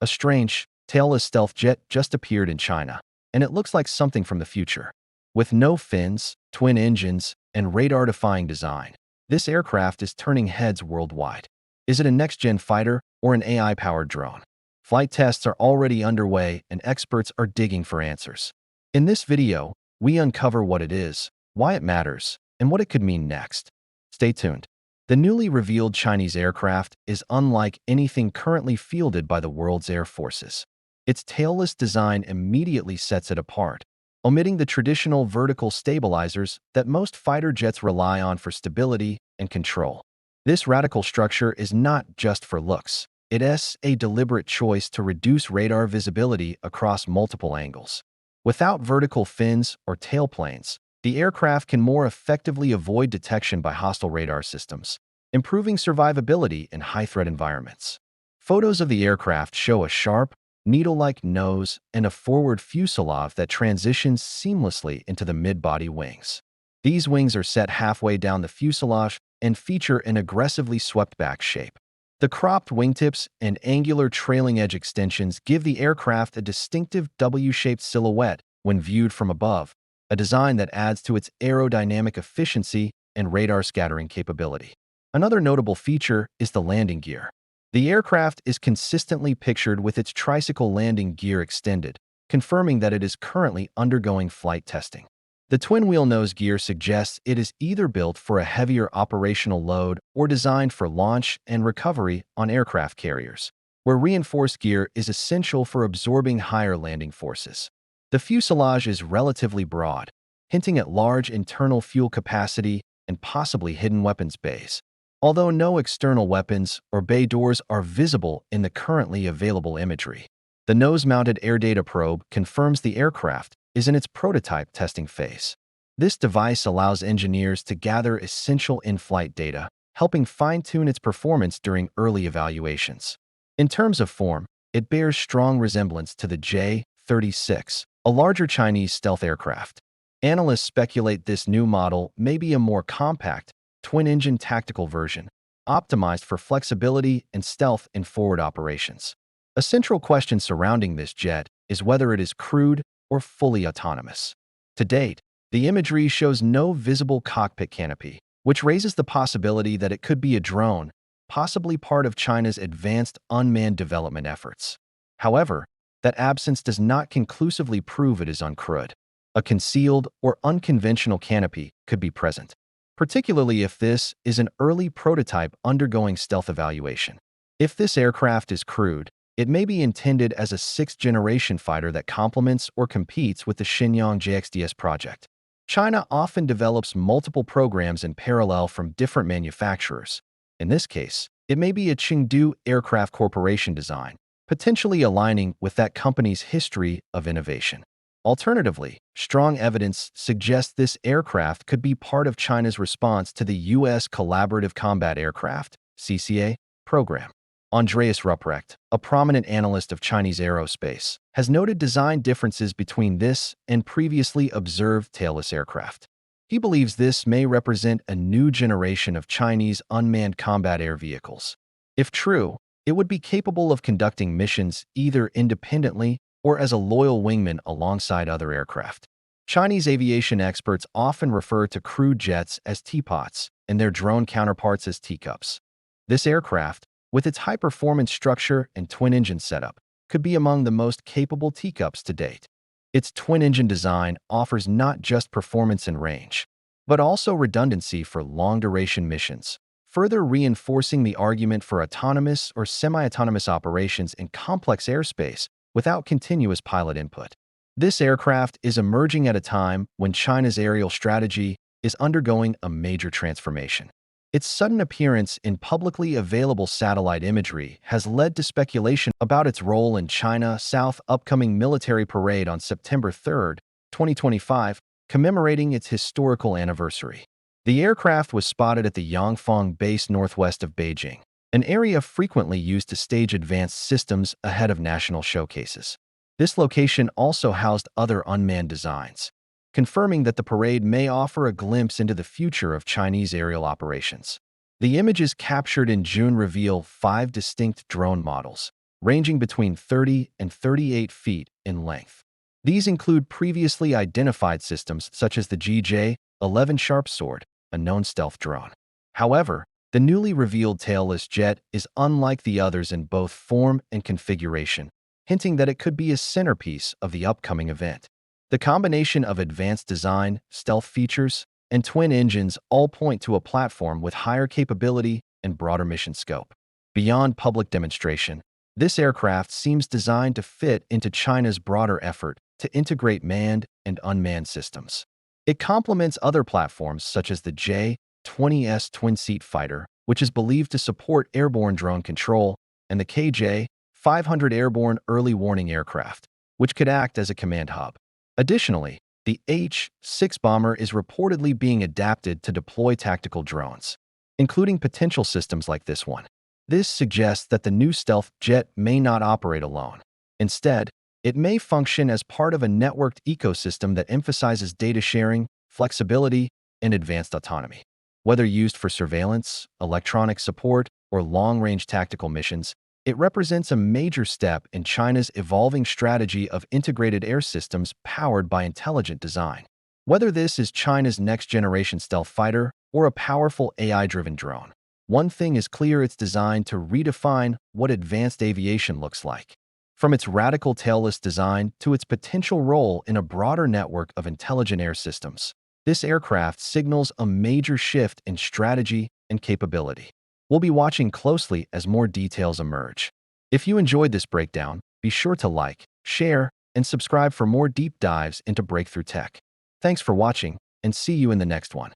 A strange, tailless stealth jet just appeared in China, and it looks like something from the future. With no fins, twin engines, and radar-defying design, this aircraft is turning heads worldwide. Is it a next-gen fighter or an AI-powered drone? Flight tests are already underway, and experts are digging for answers. In this video, we uncover what it is, why it matters, and what it could mean next. Stay tuned. The newly revealed Chinese aircraft is unlike anything currently fielded by the world's air forces. Its tailless design immediately sets it apart, omitting the traditional vertical stabilizers that most fighter jets rely on for stability and control. This radical structure is not just for looks. It is a deliberate choice to reduce radar visibility across multiple angles. Without vertical fins or tailplanes, the aircraft can more effectively avoid detection by hostile radar systems, improving survivability in high-threat environments. Photos of the aircraft show a sharp, needle-like nose and a forward fuselage that transitions seamlessly into the mid-body wings. These wings are set halfway down the fuselage and feature an aggressively swept-back shape. The cropped wingtips and angular trailing edge extensions give the aircraft a distinctive W-shaped silhouette when viewed from above, a design that adds to its aerodynamic efficiency and radar scattering capability. Another notable feature is the landing gear. The aircraft is consistently pictured with its tricycle landing gear extended, confirming that it is currently undergoing flight testing. The twin-wheel nose gear suggests it is either built for a heavier operational load or designed for launch and recovery on aircraft carriers, where reinforced gear is essential for absorbing higher landing forces. The fuselage is relatively broad, hinting at large internal fuel capacity and possibly hidden weapons bays, although no external weapons or bay doors are visible in the currently available imagery. The nose-mounted air data probe confirms the aircraft is in its prototype testing phase. This device allows engineers to gather essential in-flight data, helping fine-tune its performance during early evaluations. In terms of form, it bears strong resemblance to the J-36, a larger Chinese stealth aircraft. Analysts speculate this new model may be a more compact, twin-engine tactical version, optimized for flexibility and stealth in forward operations. A central question surrounding this jet is whether it is crewed or fully autonomous. To date, the imagery shows no visible cockpit canopy, which raises the possibility that it could be a drone, possibly part of China's advanced unmanned development efforts. However, that absence does not conclusively prove it is uncrewed. A concealed or unconventional canopy could be present, particularly if this is an early prototype undergoing stealth evaluation. If this aircraft is crewed, it may be intended as a sixth-generation fighter that complements or competes with the Shenyang JXDS project. China often develops multiple programs in parallel from different manufacturers. In this case, it may be a Chengdu Aircraft Corporation design, potentially aligning with that company's history of innovation. Alternatively, strong evidence suggests this aircraft could be part of China's response to the U.S. Collaborative Combat Aircraft (CCA) program. Andreas Rupprecht, a prominent analyst of Chinese aerospace, has noted design differences between this and previously observed tailless aircraft. He believes this may represent a new generation of Chinese unmanned combat air vehicles. If true, it would be capable of conducting missions either independently or as a loyal wingman alongside other aircraft. Chinese aviation experts often refer to crewed jets as teapots and their drone counterparts as teacups. This aircraft, with its high-performance structure and twin-engine setup, could be among the most capable teacups to date. Its twin-engine design offers not just performance and range, but also redundancy for long-duration missions, further reinforcing the argument for autonomous or semi-autonomous operations in complex airspace without continuous pilot input. This aircraft is emerging at a time when China's aerial strategy is undergoing a major transformation. Its sudden appearance in publicly available satellite imagery has led to speculation about its role in China South's upcoming military parade on September 3, 2025, commemorating its historical anniversary. The aircraft was spotted at the Yangfang base northwest of Beijing, an area frequently used to stage advanced systems ahead of national showcases. This location also housed other unmanned designs, confirming that the parade may offer a glimpse into the future of Chinese aerial operations. The images captured in June reveal 5 distinct drone models, ranging between 30 and 38 feet in length. These include previously identified systems such as the GJ-11 Sharp Sword, a known stealth drone. However, the newly revealed tailless jet is unlike the others in both form and configuration, hinting that it could be a centerpiece of the upcoming event. The combination of advanced design, stealth features, and twin engines all point to a platform with higher capability and broader mission scope. Beyond public demonstration, this aircraft seems designed to fit into China's broader effort to integrate manned and unmanned systems. It complements other platforms such as the J-20S twin-seat fighter, which is believed to support airborne drone control, and the KJ-500 airborne early warning aircraft, which could act as a command hub. Additionally, the H-6 bomber is reportedly being adapted to deploy tactical drones, including potential systems like this one. This suggests that the new stealth jet may not operate alone. Instead, it may function as part of a networked ecosystem that emphasizes data sharing, flexibility, and advanced autonomy. Whether used for surveillance, electronic support, or long-range tactical missions, it represents a major step in China's evolving strategy of integrated air systems powered by intelligent design. Whether this is China's next-generation stealth fighter or a powerful AI-driven drone, one thing is clear: it's designed to redefine what advanced aviation looks like. From its radical tailless design to its potential role in a broader network of intelligent air systems, this aircraft signals a major shift in strategy and capability. We'll be watching closely as more details emerge. If you enjoyed this breakdown, be sure to like, share, and subscribe for more deep dives into breakthrough tech. Thanks for watching, and see you in the next one.